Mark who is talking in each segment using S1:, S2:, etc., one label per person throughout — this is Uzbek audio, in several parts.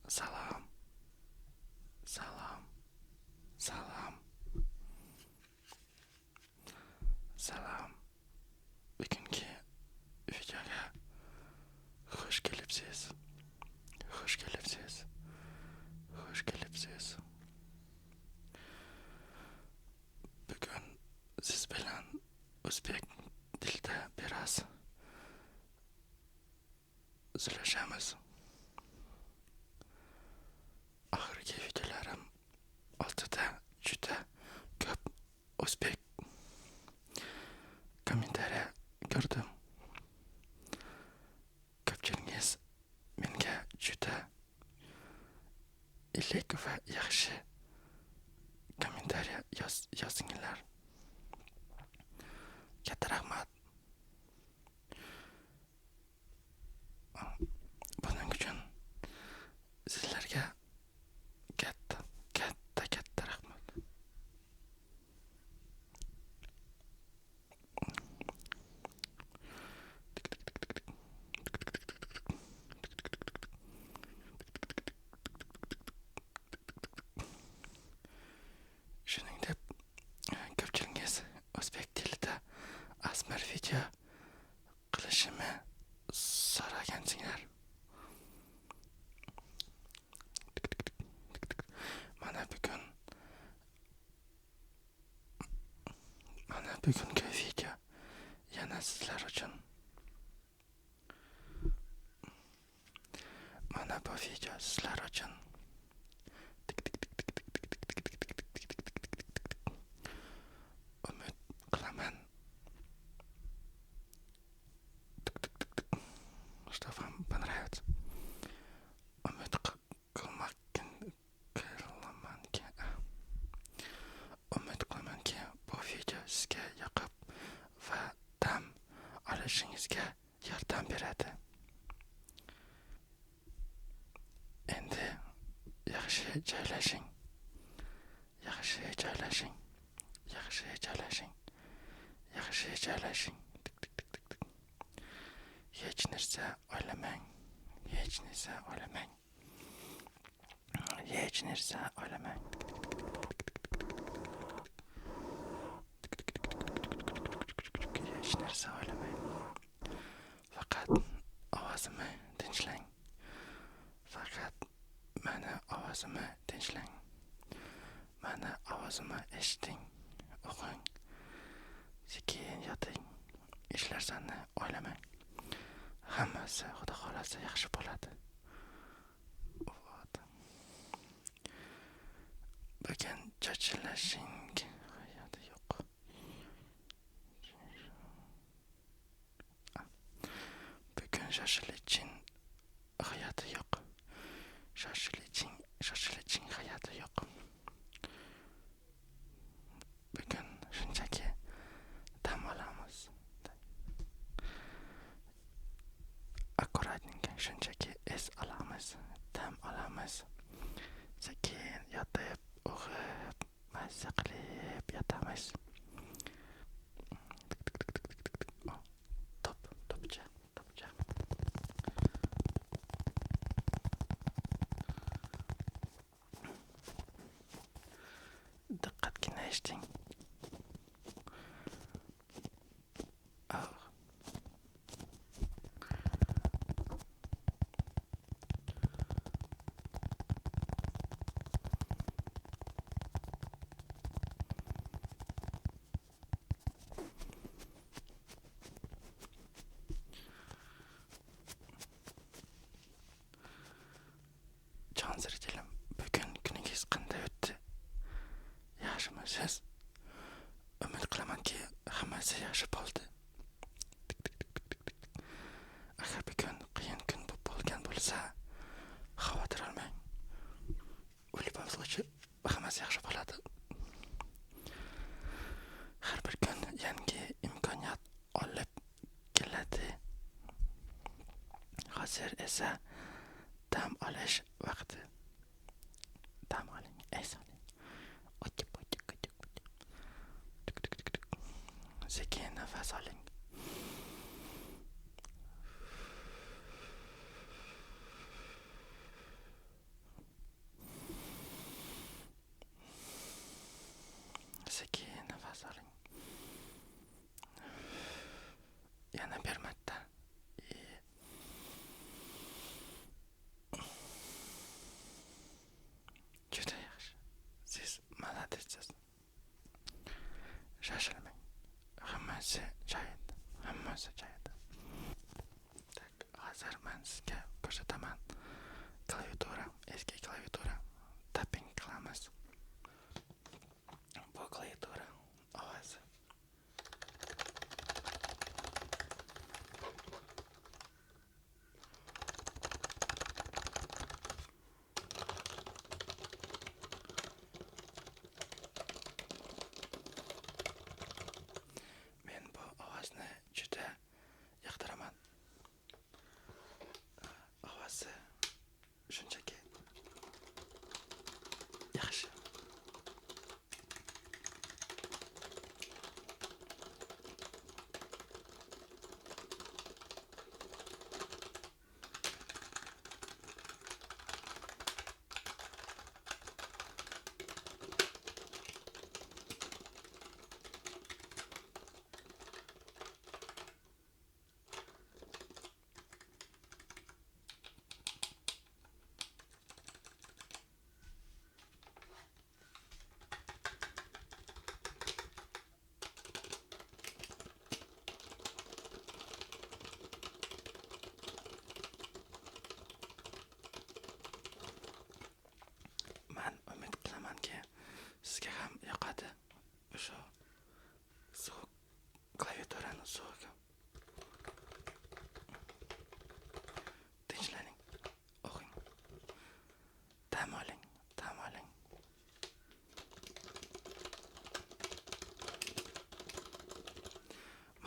S1: Salom, salom, salom, salom. Bugungi videoga xush kelibsiz. Xush kelibsiz. Xush kelibsiz. Bugun siz bilan o'zbek tilida biroz so'zlashamiz. Oxirgi videolarim oldida juda ko'p o'zbek kommentariya ko'rdim. Ko'pchiligingiz menga juda iliq va yaxshi kommentariya yozinglar. Katta rahmat. Buning uchun sizlarga katta rahmat. Shuningdek, ko'pchiligingiz o'zbek tilida asmar video qilishimni so'ragansizlar. Mana bugungi video yana sizlar uchun. Mana bu video sizlar uchun. Umid qilaman. Что вам понравится. Umid qilamanki bu video sizga yoqib va dam olishingizga yordam beradi. Endi yaxshi joylashing. Hech narsa o'ylamang. Hech narsa o'ylamang. Faqat ovozimni tinchlang. Faqat meni ovozimni tinchlang. Meni ovozimni eshiting, o'qing. Sekin yoting. Ishlarsani o'ylamang. Hammasi Xudo xolasa yaxshi bo'ladi. Bugun cho'chilashing hayoti yo'q. Bugun shoshilishing hayoti yo'q. Shoshilishing hayoti yo'q. Bugun shunchaki dam olamiz. Akkuratningga shunchaki olamiz, dam olamiz. Sekin yotib, o'qib, mazza qilib yotamiz. Topcha. Diqqatgina eshiting. Jonzirjilim, bugun kuningiz qanday o'tdi? Yaxshimisiz?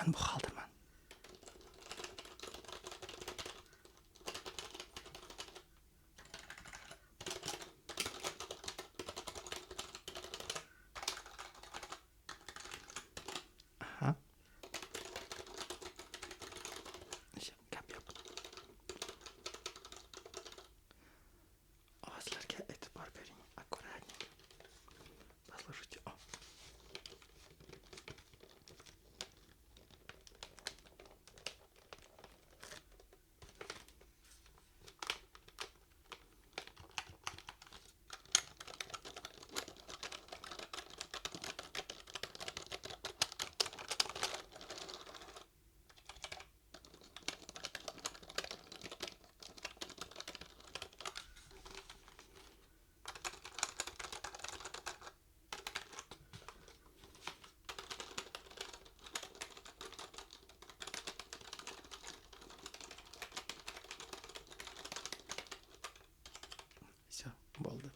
S1: Ben buxgalterman. Aha. Gap yo'q. Ovozlarga e'tibor bering. Аккуратненько. Послушайте. Все, bo'ldi.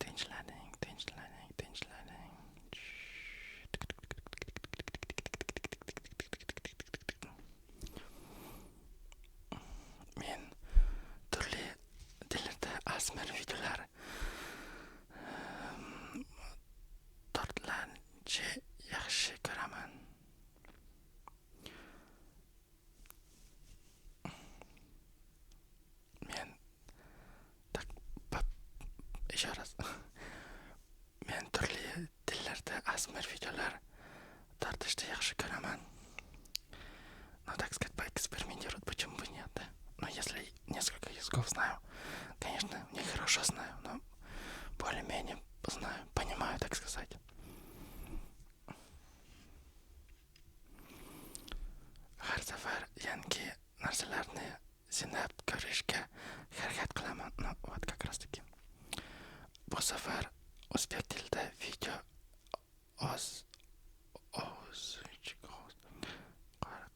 S1: Tinchlaning. Men turli tillarda asmir videolar tortlanchi yaxshi ko'raman. Men Men turli tillarda asmir videolar tortishni yaxshi ko'raman. Но, так сказать, поэкспериментировать, почему бы нет, да? Но если несколько языков знаю, конечно, не хорошо знаю, но более-менее знаю, понимаю, так сказать. Har safar yangi narsalarni sinab ko'rishga harakat qilaman. Вот как раз таки. Bu safar o'zbek tilida video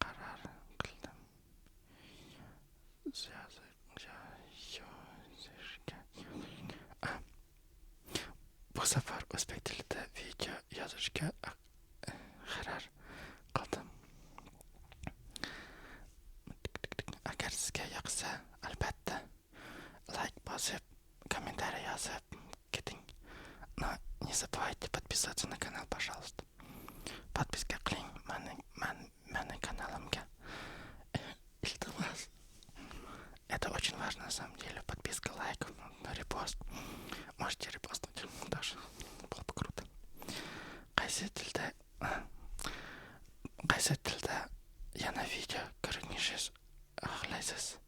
S1: qarar qildim. Bu safar o'zbek tilida video yozishga qaror qildim. Agar sizga yoqsa, albatta like bosib, kommentariy yozib keting. Но не забывайте подписываться на канал, пожалуйста. Подписка qiling mani kanalimga. Iltimos. Это очень важно на самом деле. Подписка, лайк, репост. Можете репостнуть тоже. Было бы круто. Qaysi tilda yana video ko'rinishni xohlaysiz?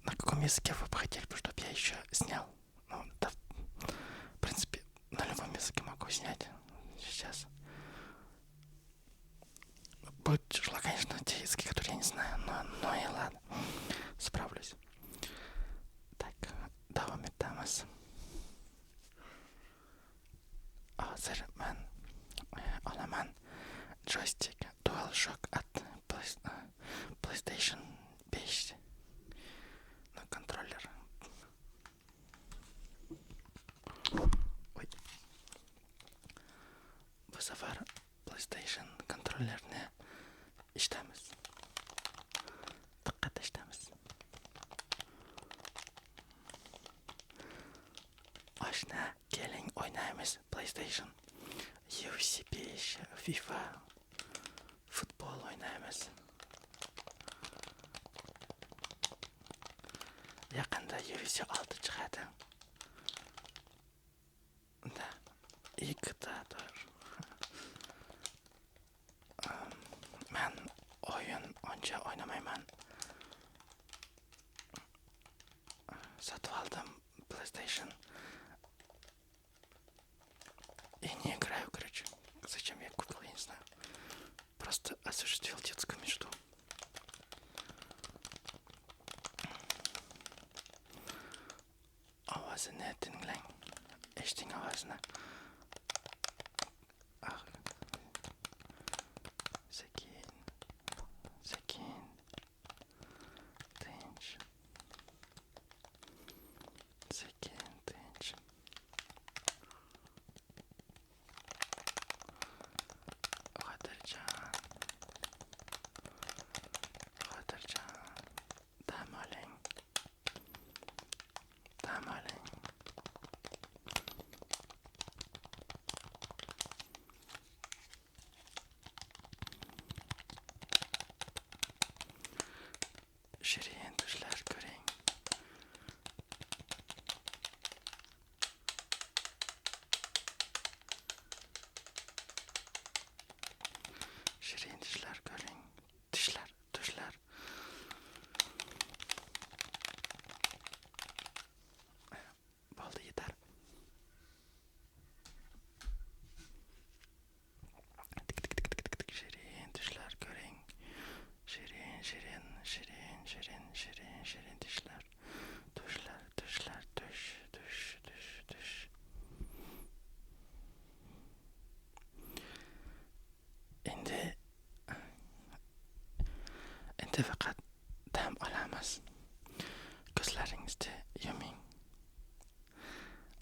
S1: На каком языке вы бы хотели, чтобы я еще снял? Ну, да, в принципе, на любом языке могу снять сейчас. Будет тяжело, конечно, те языки, которые я не знаю, но и ладно, справлюсь. Так, devam etamiz. Hozir men olaman joystick DualShock at PlayStation 5 kontroller. Ой. Bu safar PlayStation kontrollerini ishlaymiz. Diqqat ishlaymiz. Oshna, keling o'ynaymiz PlayStation. UFC 5, FIFA, futbol o'ynaymiz. Yaqinda UFC 6 chiqadi. Da, diktator. Men o'yin uncha o'ynamayman. Sotib oldim PlayStation. И не играю, короче. Зачем я купил, я не знаю. Просто осуществил детскую мечту. Ovozini tinglang. Eshiting ovozini. Sekin. Tinch. Sekin, tinch. Endi faqat dam olamiz. Ko'zlaringizni yuming.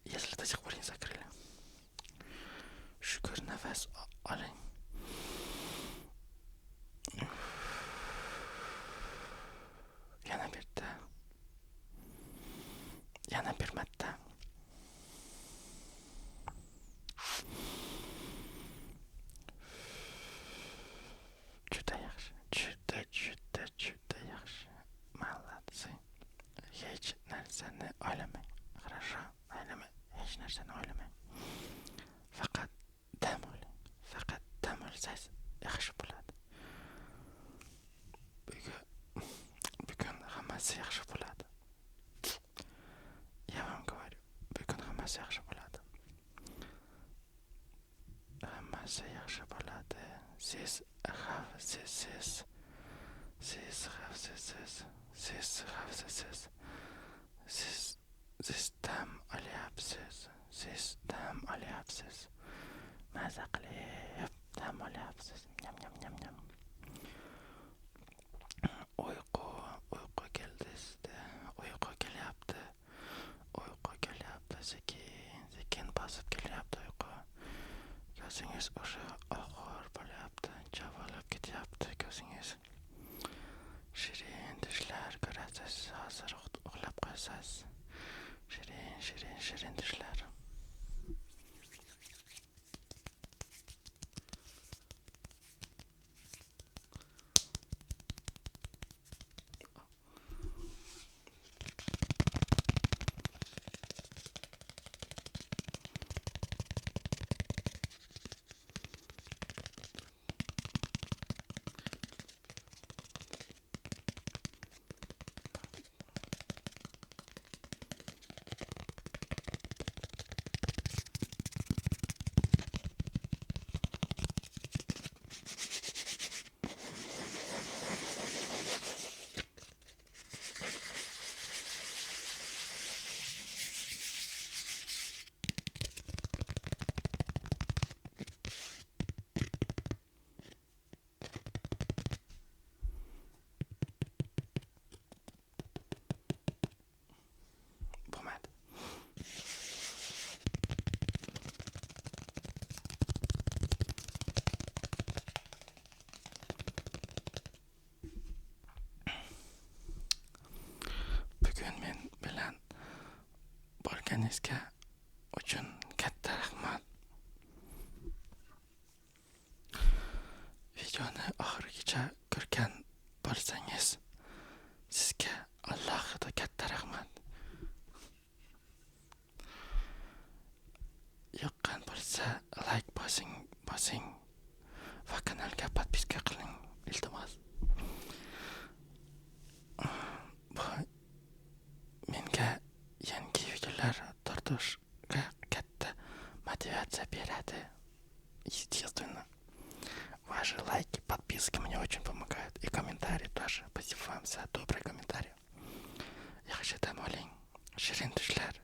S1: Если до сих пор не закрыли. Shukur nafas oling. Yana bir marta. Yana bir marta. Juda yaxshi. Juda yaxshi. Молодцы. Hech narsani o'ylamang. Хорошо? O'ylamang. Hech narsani o'ylamang. Faqat dam oling. Faqat dam olsangiz yaxshi bo'ladi. Bugun hammasi yaxshi bo'ladi. Я вам говорю, bugun hammasi yaxshi bo'ladi. Hammasi yaxshi bo'ladi. Siz xavfsizsiz. Siz dam olyapsiz. Maza qilib dam olyapsiz. Nyam. Uyqu keldi sizda. Uyqu kelyapti. Sekin bosib kelyapti uyqu. Ko'zingiz o'sha og'ir bo'lyapti. Chavalab ketyapti ko'zingiz. Shirin tushlar ko'rasiz. Hozir uxlab qolasiz. Shirin tushlar. Bugun men bilan bo'lganingizga uchun katta rahmat. Videoni oxirigacha ko'rgan bo'lsangiz, sizga alohida katta rahmat. Yoqqan bo'lsa, like bosing va kanalga podpiska qiling, iltimos. Bu menga yangi videolar tortishga katta motivatsiya beradi. Естественно. Ваши лайки, подписки мне очень помогают. И комментарии тоже. Спасибо вам за добрые комментарии. Yaxshi dam oling. Shirin tushlar.